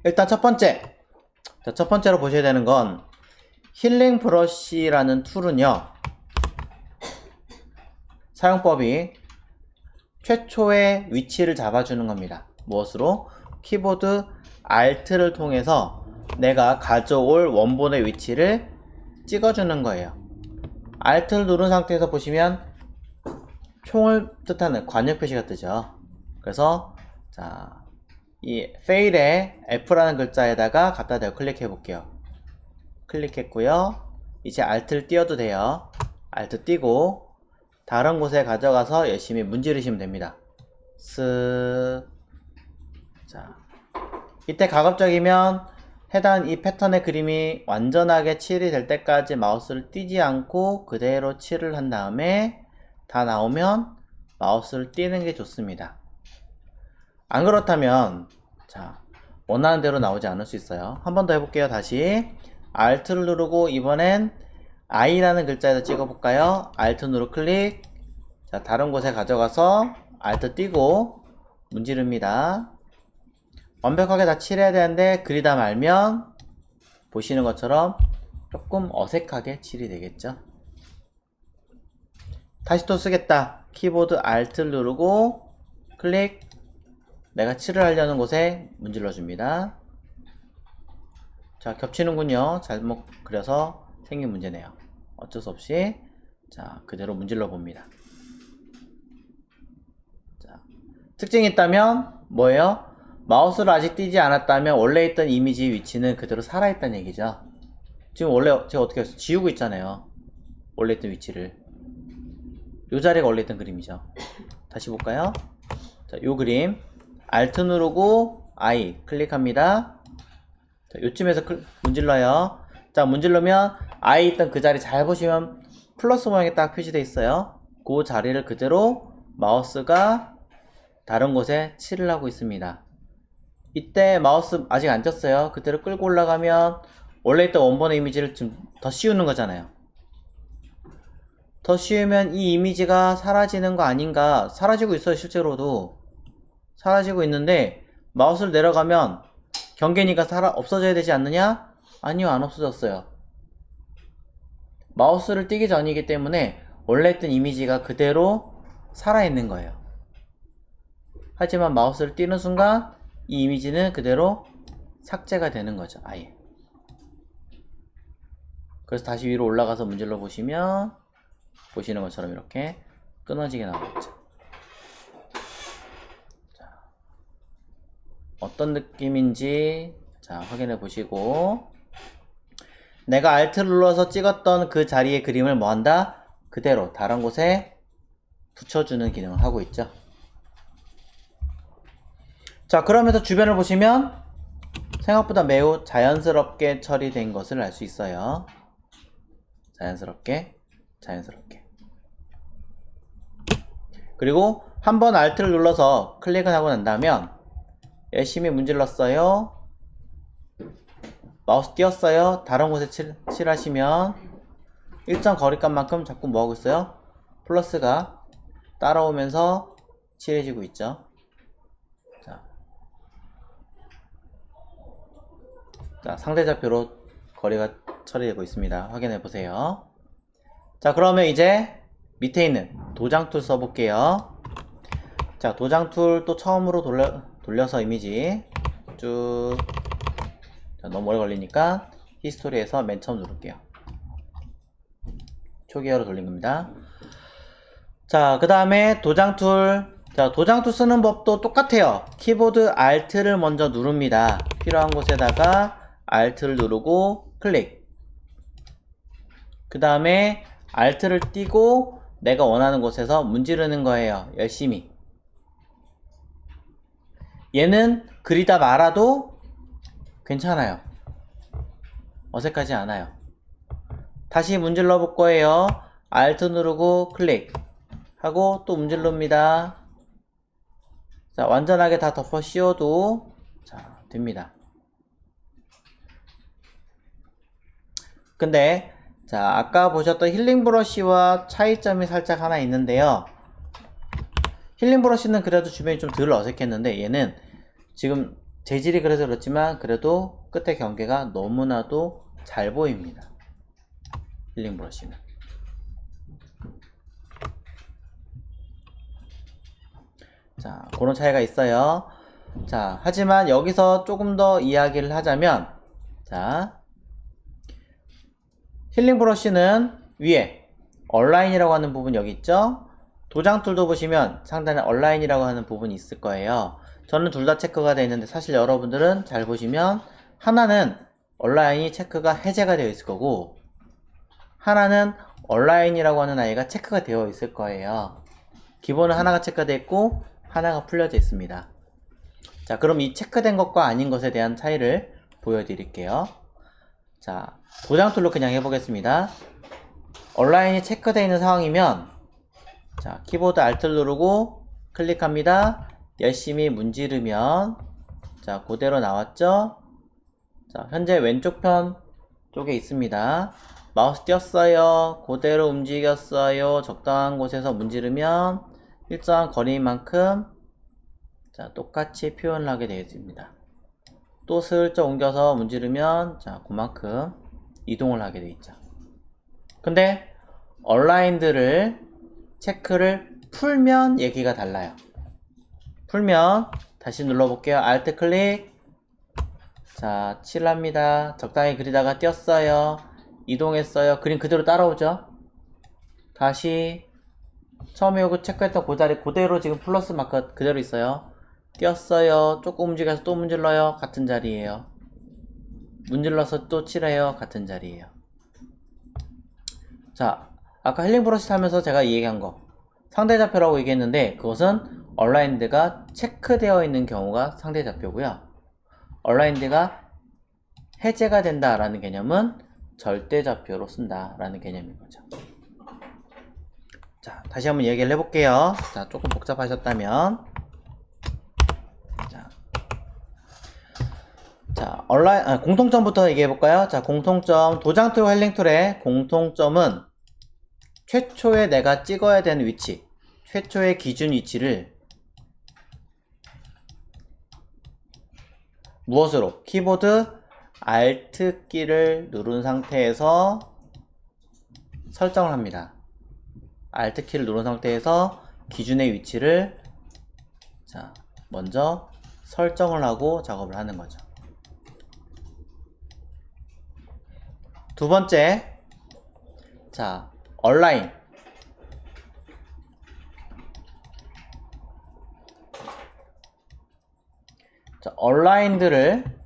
일단 첫 번째. 자, 첫 번째로 보셔야 되는 건 힐링 브러쉬라는 툴은요. 사용법이 최초의 위치를 잡아주는 겁니다. 무엇으로? 키보드 Alt를 통해서 내가 가져올 원본의 위치를 찍어주는 거예요. Alt를 누른 상태에서 보시면 총을 뜻하는 관역 표시가 뜨죠. 그래서 자, 이 fail에 F라는 글자에다가 갖다 대고 클릭해 볼게요. 클릭했고요. 이제 Alt를 띄워도 돼요. Alt 띄고 다른 곳에 가져가서 열심히 문지르시면 됩니다. 자, 이때 가급적이면 해당 이 패턴의 그림이 완전하게 칠이 될 때까지 마우스를 띄지 않고 그대로 칠을 한 다음에 다 나오면 마우스를 띄는 게 좋습니다. 안 그렇다면 자, 원하는 대로 나오지 않을 수 있어요. 한 번 더 해볼게요. 다시 Alt를 누르고 이번엔 I라는 글자에다 찍어볼까요? Alt 누르 클릭. 자, 다른 곳에 가져가서 Alt 띄고 문지릅니다. 완벽하게 다 칠해야 되는데 그리다 말면 보시는 것처럼 조금 어색하게 칠이 되겠죠. 다시 또 쓰겠다. 키보드 Alt를 누르고 클릭. 내가 칠을 하려는 곳에 문질러 줍니다. 자, 겹치는군요. 잘못 그려서 생긴 문제네요. 어쩔 수 없이 자, 그대로 문질러 봅니다. 자, 특징이 있다면 뭐예요? 마우스를 아직 띄지 않았다면 원래 있던 이미지 위치는 그대로 살아있다는 얘기죠. 지금 원래 제가 어떻게 했어요? 지우고 있잖아요. 원래 있던 위치를. 요 자리가 원래 있던 그림이죠. 다시 볼까요? 자, 요 그림 Alt 누르고 I 클릭합니다. 자, 요쯤에서 문질러요. 자, 문질러면 I 있던 그 자리 잘 보시면 플러스 모양이 딱 표시되어 있어요. 그 자리를 그대로 마우스가 다른 곳에 칠을 하고 있습니다. 이때 마우스 아직 안 쪘어요. 그대로 끌고 올라가면 원래 있던 원본의 이미지를 좀 더 씌우는 거잖아요. 더 씌우면 이 이미지가 사라지는 거 아닌가. 사라지고 있어요. 실제로도 사라지고 있는데 마우스를 내려가면 경계니까 없어져야 되지 않느냐? 아니요, 안 없어졌어요. 마우스를 띄기 전이기 때문에 원래 있던 이미지가 그대로 살아있는 거예요. 하지만 마우스를 띄는 순간 이 이미지는 그대로 삭제가 되는 거죠. 아예. 그래서 다시 위로 올라가서 문질러 보시면 보시는 것처럼 이렇게 끊어지게 나오겠죠. 자, 어떤 느낌인지 자, 확인해 보시고 내가 Alt를 눌러서 찍었던 그 자리의 그림을 뭐한다? 그대로 다른 곳에 붙여주는 기능을 하고 있죠. 자, 그러면서 주변을 보시면 생각보다 매우 자연스럽게 처리된 것을 알 수 있어요. 자연스럽게. 그리고 한번 Alt를 눌러서 클릭을 하고 난다면 열심히 문질렀어요. 마우스 띄웠어요. 다른 곳에 칠하시면 일정 거리감만큼 자꾸 뭐하고 있어요? 플러스가 따라오면서 칠해지고 있죠. 자, 상대좌표로 거리가 처리되고 있습니다. 확인해 보세요. 자, 그러면 이제 밑에 있는 도장 툴 써볼게요. 자, 도장 툴 또 처음으로 돌려서 이미지 쭉. 자, 너무 오래 걸리니까 히스토리에서 맨 처음 누를게요. 초기화로 돌린 겁니다. 자, 그 다음에 도장 툴. 자, 도장 툴 쓰는 법도 똑같아요. 키보드 Alt를 먼저 누릅니다. 필요한 곳에다가 Alt를 누르고 클릭. 그 다음에 Alt를 띄고 내가 원하는 곳에서 문지르는 거예요. 열심히. 얘는 그리다 말아도 괜찮아요. 어색하지 않아요. 다시 문질러 볼 거예요. Alt 누르고 클릭 하고 또 문질릅니다. 자, 완전하게 다 덮어 씌워도 자, 됩니다. 근데 자, 아까 보셨던 힐링 브러쉬와 차이점이 살짝 하나 있는데요. 힐링 브러쉬는 그래도 주변이 좀 덜 어색했는데 얘는 지금 재질이 그래서 그렇지만 그래도 끝의 경계가 너무나도 잘 보입니다. 힐링 브러쉬는. 자, 그런 차이가 있어요. 자, 하지만 여기서 조금 더 이야기를 하자면, 자, 힐링 브러쉬는 위에 얼라인이라고 하는 부분 여기 있죠? 도장 툴도 보시면 상단에 얼라인이라고 하는 부분이 있을 거예요. 저는 둘 다 체크가 되어 있는데 사실 여러분들은 잘 보시면 하나는 얼라인이 체크가 해제가 되어 있을 거고 하나는 얼라인이라고 하는 아이가 체크가 되어 있을 거예요. 기본은 하나가 체크가 되어 있고 하나가 풀려져 있습니다. 자, 그럼 이 체크된 것과 아닌 것에 대한 차이를 보여드릴게요. 자, 도장 툴로 그냥 해보겠습니다. 얼라인이 체크되어 있는 상황이면 자, 키보드 Alt 누르고 클릭합니다. 열심히 문지르면 자, 그대로 나왔죠? 자, 현재 왼쪽 편 쪽에 있습니다. 마우스 띄었어요. 그대로 움직였어요. 적당한 곳에서 문지르면 일정한 거리만큼 자, 똑같이 표현을 하게 되어 있습니다. 또 슬쩍 옮겨서 문지르면 자, 그만큼 이동을 하게 되어 있죠. 근데 얼라인들을 체크를 풀면 얘기가 달라요. 풀면 다시 눌러볼게요. Alt 클릭. 자, 칠합니다. 적당히 그리다가 띄었어요. 이동했어요. 그림 그대로 따라오죠. 다시 처음에 요거 체크했던 그 자리 그대로 지금 플러스 마크 그대로 있어요. 띄었어요. 조금 움직여서 또 문질러요. 같은 자리에요. 문질러서 또 칠해요. 같은 자리에요. 자, 아까 힐링 브러쉬 하면서 제가 얘기한 거 상대좌표라고 얘기했는데 그것은 얼라인드가 체크되어 있는 경우가 상대좌표고요. 얼라인드가 해제가 된다라는 개념은 절대좌표로 쓴다라는 개념인 거죠. 자, 다시 한번 얘기를 해볼게요. 자, 조금 복잡하셨다면 자, 공통점부터 얘기해볼까요? 자, 공통점 도장 툴 힐링 툴의 공통점은 최초에 내가 찍어야 되는 위치, 최초의 기준 위치를 무엇으로? 키보드 Alt 키를 누른 상태에서 설정을 합니다. Alt 키를 누른 상태에서 기준의 위치를 자, 먼저 설정을 하고 작업을 하는 거죠. 두 번째, 자, 얼라인. 자, 얼라인들을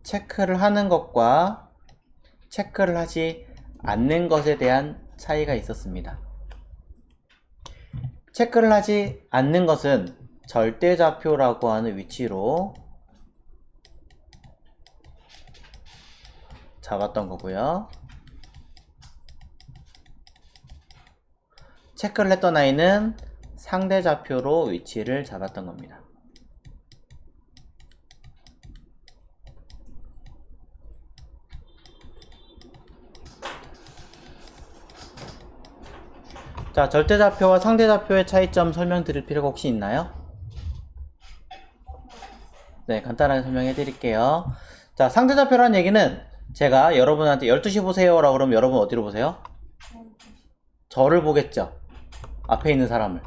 체크를 하는 것과 체크를 하지 않는 것에 대한 차이가 있었습니다. 체크를 하지 않는 것은 절대좌표라고 하는 위치로 잡았던 거고요. 체크를 했던 아이는 상대좌표로 위치를 잡았던 겁니다. 자, 절대좌표와 상대좌표의 차이점 설명드릴 필요가 혹시 있나요? 네, 간단하게 설명해 드릴게요. 자, 상대좌표라는 얘기는 제가 여러분한테 12시 보세요 라고 그러면 여러분 어디로 보세요? 저를 보겠죠. 앞에 있는 사람을.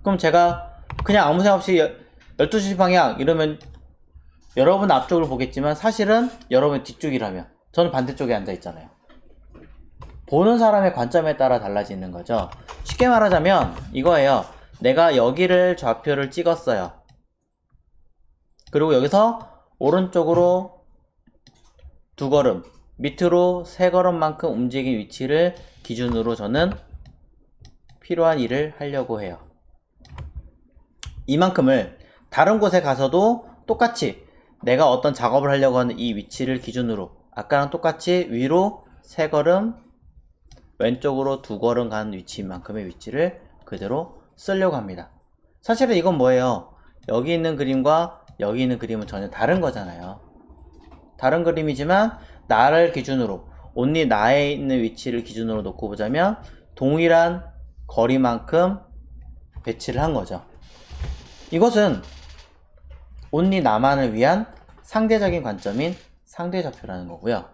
그럼 제가 그냥 아무 생각 없이 12시 방향 이러면 여러분 앞쪽을 보겠지만 사실은 여러분 뒤쪽이라면 저는 반대쪽에 앉아 있잖아요. 보는 사람의 관점에 따라 달라지는 거죠. 쉽게 말하자면 이거예요. 내가 여기를 좌표를 찍었어요. 그리고 여기서 오른쪽으로 2걸음, 밑으로 3걸음만큼 움직인 위치를 기준으로 저는 필요한 일을 하려고 해요. 이만큼을 다른 곳에 가서도 똑같이 내가 어떤 작업을 하려고 하는 이 위치를 기준으로 아까랑 똑같이 위로 3걸음, 왼쪽으로 2걸음 가는 위치만큼의 위치를 그대로 쓰려고 합니다. 사실은 이건 뭐예요? 여기 있는 그림과 여기 있는 그림은 전혀 다른 거잖아요. 다른 그림이지만 나를 기준으로 온리 나에 있는 위치를 기준으로 놓고 보자면 동일한 거리만큼 배치를 한 거죠. 이것은 only 나만을 위한 상대적인 관점인 상대좌표라는 거고요.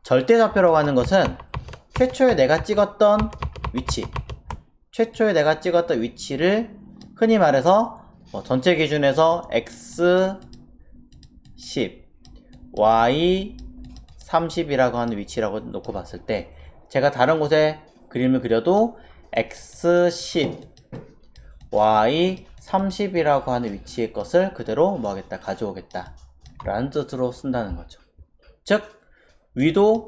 절대좌표라고 하는 것은 최초에 내가 찍었던 위치, 최초에 내가 찍었던 위치를 흔히 말해서 전체 기준에서 x 10, y 30이라고 하는 위치라고 놓고 봤을 때 제가 다른 곳에 그림을 그려도 x 10, y 30이라고 하는 위치의 것을 그대로 뭐 하겠다, 가져오겠다 라는 뜻으로 쓴다는 거죠. 즉 위도,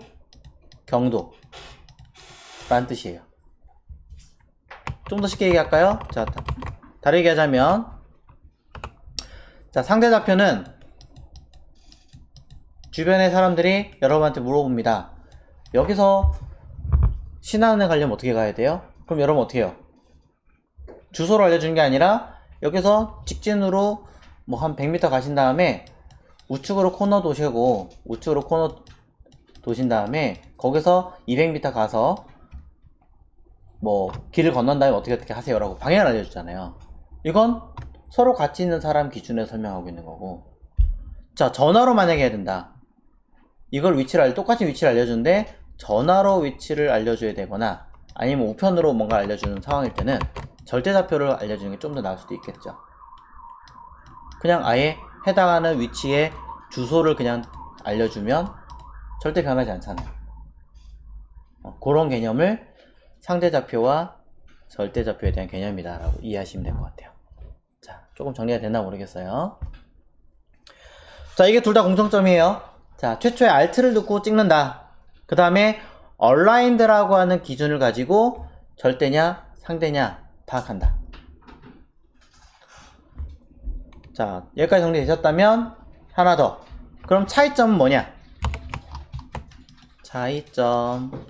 경도 라는 뜻이에요. 좀 더 쉽게 얘기할까요? 자, 다르게 하자면, 자, 상대좌표는 주변의 사람들이 여러분한테 물어봅니다. 여기서 신한은행 가려면 어떻게 가야 돼요? 그럼 여러분 어떻게 해요? 주소를 알려주는 게 아니라 여기서 직진으로 뭐 한 100m 가신 다음에 우측으로 코너 도시고, 우측으로 코너 도신 다음에 거기서 200m 가서 뭐 길을 건넌 다음에 어떻게 하세요 라고 방향을 알려주잖아요. 이건 서로 같이 있는 사람 기준에서 설명하고 있는 거고, 자, 전화로 만약에 해야 된다. 이걸 똑같이 위치를 알려주는데 전화로 위치를 알려줘야 되거나 아니면 우편으로 뭔가 알려주는 상황일 때는 절대좌표를 알려주는 게 좀 더 나을 수도 있겠죠. 그냥 아예 해당하는 위치의 주소를 그냥 알려주면 절대 변하지 않잖아요. 그런 개념을 상대좌표와 절대좌표에 대한 개념이다 라고 이해하시면 될 것 같아요. 자, 조금 정리가 됐나 모르겠어요. 자, 이게 둘 다 공통점이에요. 자, 최초에 alt를 넣고 찍는다. 그 다음에 aligned라고 하는 기준을 가지고 절대냐 상대냐 파악한다. 자, 여기까지 정리되셨다면 하나 더. 그럼 차이점은 뭐냐? 차이점.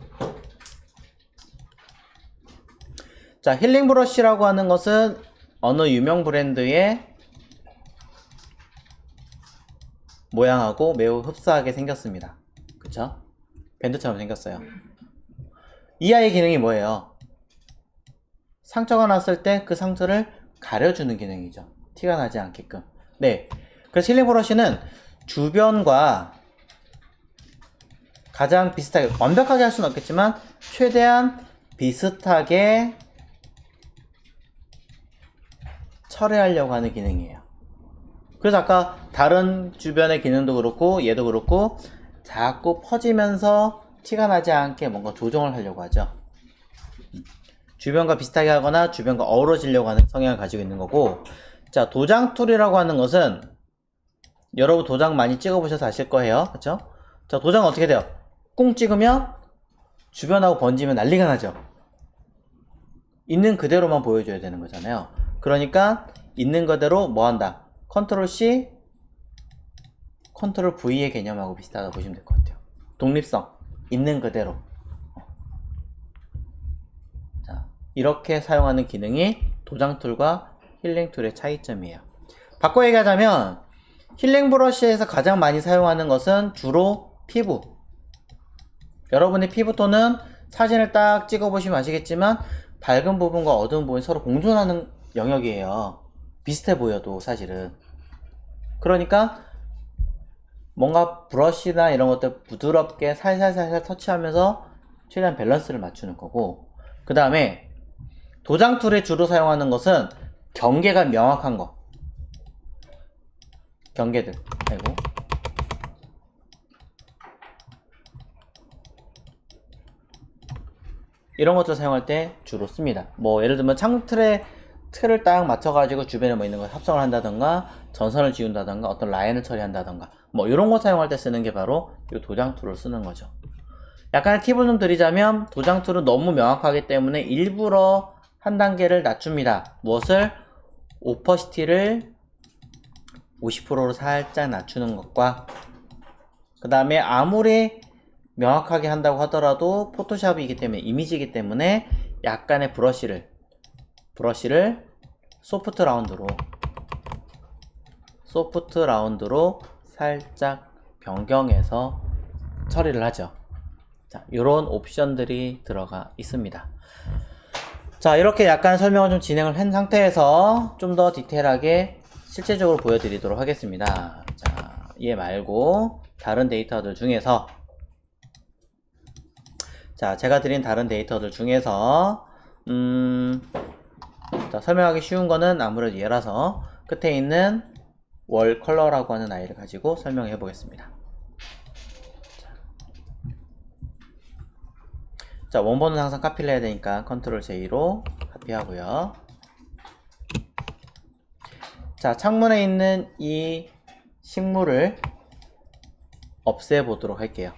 자, 힐링 브러쉬라고 하는 것은 어느 유명 브랜드의 모양하고 매우 흡사하게 생겼습니다. 그쵸? 밴드처럼 생겼어요. 이 아이의 기능이 뭐예요? 상처가 났을 때 그 상처를 가려주는 기능이죠. 티가 나지 않게끔. 네. 그래서 힐링 브러쉬는 주변과 가장 비슷하게, 완벽하게 할 수는 없겠지만 최대한 비슷하게 처리하려고 하는 기능이에요. 그래서 아까 다른 주변의 기능도 그렇고 얘도 그렇고 자꾸 퍼지면서 티가 나지 않게 뭔가 조정을 하려고 하죠. 주변과 비슷하게 하거나 주변과 어우러지려고 하는 성향을 가지고 있는 거고, 자, 도장 툴이라고 하는 것은 여러분 도장 많이 찍어보셔서 아실 거예요. 그쵸? 자, 도장은 어떻게 돼요? 꽁 찍으면 주변하고 번지면 난리가 나죠. 있는 그대로만 보여줘야 되는 거잖아요. 그러니까 있는 그대로 뭐 한다? 컨트롤 C, 컨트롤 V의 개념하고 비슷하다고 보시면 될 것 같아요. 독립성, 있는 그대로. 자, 이렇게 사용하는 기능이 도장 툴과 힐링 툴의 차이점이에요. 바꿔 얘기하자면 힐링 브러쉬에서 가장 많이 사용하는 것은 주로 피부. 여러분의 피부톤은 사진을 딱 찍어보시면 아시겠지만 밝은 부분과 어두운 부분이 서로 공존하는 영역이에요. 비슷해 보여도 사실은. 그러니까 뭔가 브러쉬나 이런 것들 부드럽게 살살살살 터치하면서 최대한 밸런스를 맞추는 거고, 그 다음에 도장 툴에 주로 사용하는 것은 경계가 명확한 거. 경계들. 아이고. 이런 것들 사용할 때 주로 씁니다. 뭐 예를 들면 틀을 딱 맞춰가지고 주변에 뭐 있는 걸 합성을 한다던가 전선을 지운다던가 어떤 라인을 처리한다던가 뭐 이런 거 사용할 때 쓰는 게 바로 이 도장 툴을 쓰는 거죠. 약간의 팁을 좀 드리자면 도장 툴은 너무 명확하기 때문에 일부러 한 단계를 낮춥니다. 무엇을? 오퍼시티를 50%로 살짝 낮추는 것과, 그 다음에 아무리 명확하게 한다고 하더라도 포토샵이기 때문에, 이미지이기 때문에 약간의 브러쉬를 소프트 라운드로 살짝 변경해서 처리를 하죠. 자, 이런 옵션들이 들어가 있습니다. 자, 이렇게 약간 설명을 좀 진행을 한 상태에서 좀 더 디테일하게 실제적으로 보여드리도록 하겠습니다. 자, 얘 말고 다른 데이터들 중에서 자, 제가 드린 다른 데이터들 중에서 자, 설명하기 쉬운 거는 아무래도 얘라서 끝에 있는 월 컬러라고 하는 아이를 가지고 설명해 보겠습니다. 자, 원본은 항상 카피를 해야 되니까 컨트롤 J로 카피하고요. 자, 창문에 있는 이 식물을 없애보도록 할게요.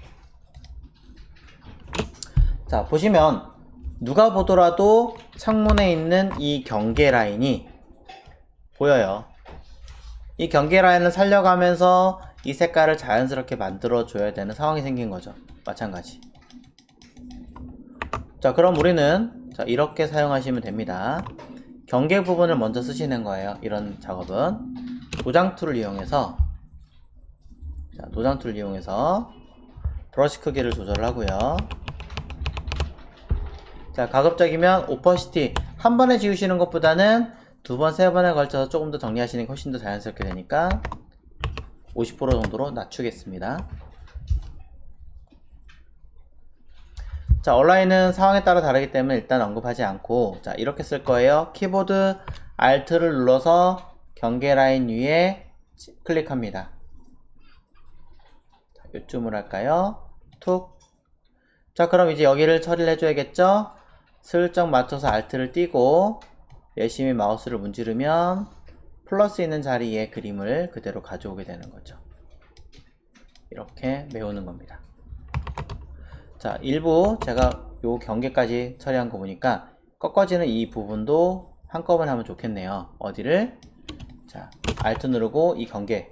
자, 보시면 누가 보더라도 창문에 있는 이 경계 라인이 보여요. 이 경계 라인을 살려가면서 이 색깔을 자연스럽게 만들어 줘야 되는 상황이 생긴 거죠. 마찬가지. 자, 그럼 우리는 자, 이렇게 사용하시면 됩니다. 경계 부분을 먼저 쓰시는 거예요. 이런 작업은 도장 툴을 이용해서 자, 도장 툴을 이용해서 브러쉬 크기를 조절하고요. 자, 가급적이면 오퍼시티 한 번에 지우시는 것보다는 두 번, 세 번에 걸쳐서 조금 더 정리하시는 게 훨씬 더 자연스럽게 되니까 50% 정도로 낮추겠습니다. 자, 온라인은 상황에 따라 다르기 때문에 일단 언급하지 않고 자, 이렇게 쓸 거예요. 키보드 Alt를 눌러서 경계 라인 위에 클릭합니다. 자, 요쯤을 할까요? 툭. 자, 그럼 이제 여기를 처리를 해줘야겠죠? 슬쩍 맞춰서 Alt를 띄고 열심히 마우스를 문지르면 플러스 있는 자리에 그림을 그대로 가져오게 되는 거죠. 이렇게 메우는 겁니다. 자, 일부 제가 요 경계까지 처리한 거 보니까 꺾어지는 이 부분도 한꺼번에 하면 좋겠네요. 어디를? 자, Alt 누르고 이 경계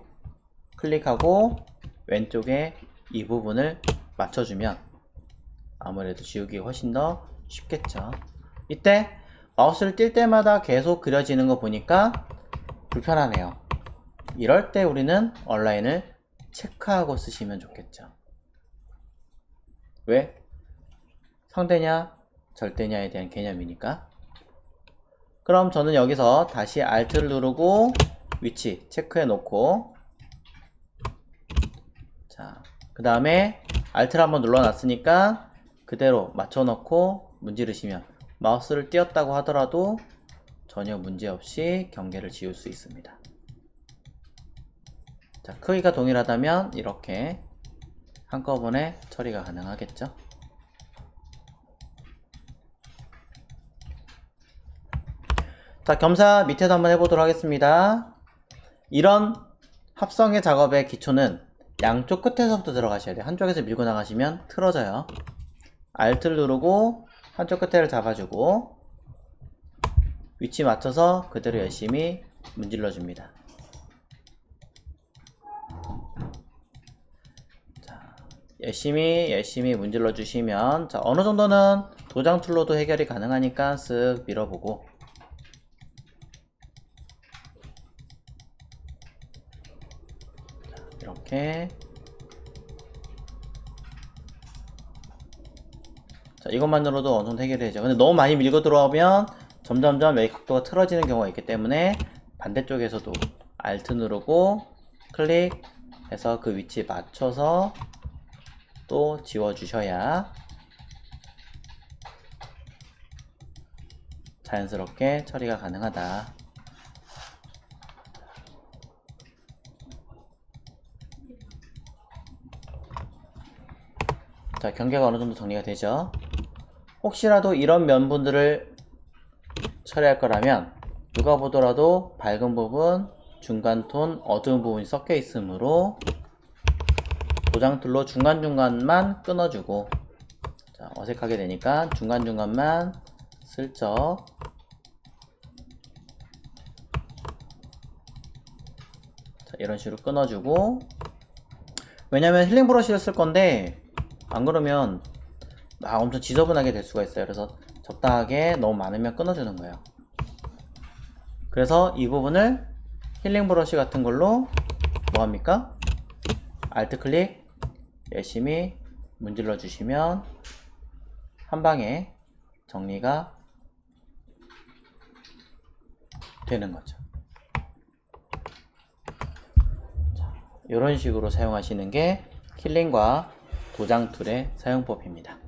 클릭하고 왼쪽에 이 부분을 맞춰주면 아무래도 지우기가 훨씬 더 쉽겠죠. 이때 마우스를 뛸 때마다 계속 그려지는 거 보니까 불편하네요. 이럴 때 우리는 온라인을 체크하고 쓰시면 좋겠죠. 왜? 상대냐 절대냐에 대한 개념이니까. 그럼 저는 여기서 다시 Alt를 누르고 위치 체크해 놓고 자, 그 다음에 Alt를 한번 눌러 놨으니까 그대로 맞춰 놓고 문지르시면 마우스를 띄었다고 하더라도 전혀 문제없이 경계를 지울 수 있습니다. 자, 크기가 동일하다면 이렇게 한꺼번에 처리가 가능하겠죠. 자, 겸사 밑에도 한번 해보도록 하겠습니다. 이런 합성의 작업의 기초는 양쪽 끝에서부터 들어가셔야 돼요. 한쪽에서 밀고 나가시면 틀어져요. Alt를 누르고 한쪽 끝에를 잡아주고 위치 맞춰서 그대로 열심히 문질러 줍니다. 자, 열심히 문질러 주시면 자, 어느 정도는 도장 툴로도 해결이 가능하니까 쓱 밀어보고 자, 이렇게 자, 이것만으로도 어느 정도 해결이 되죠. 근데 너무 많이 밀고 들어오면 점점점 여기 각도가 틀어지는 경우가 있기 때문에 반대쪽에서도 Alt 누르고 클릭해서 그 위치에 맞춰서 또 지워주셔야 자연스럽게 처리가 가능하다. 자, 경계가 어느 정도 정리가 되죠. 혹시라도 이런 면분들을 처리할 거라면 누가 보더라도 밝은 부분, 중간 톤, 어두운 부분이 섞여 있으므로 도장 툴로 중간중간만 끊어주고 자, 어색하게 되니까 중간중간만 슬쩍 자, 이런 식으로 끊어주고 왜냐면 힐링 브러쉬를 쓸 건데 안 그러면 엄청 지저분하게 될 수가 있어요. 그래서 적당하게 너무 많으면 끊어주는 거예요. 그래서 이 부분을 힐링 브러쉬 같은 걸로 뭐합니까? Alt 클릭 열심히 문질러 주시면 한 방에 정리가 되는 거죠. 이런 식으로 사용하시는 게 킬링과 도장 툴의 사용법입니다.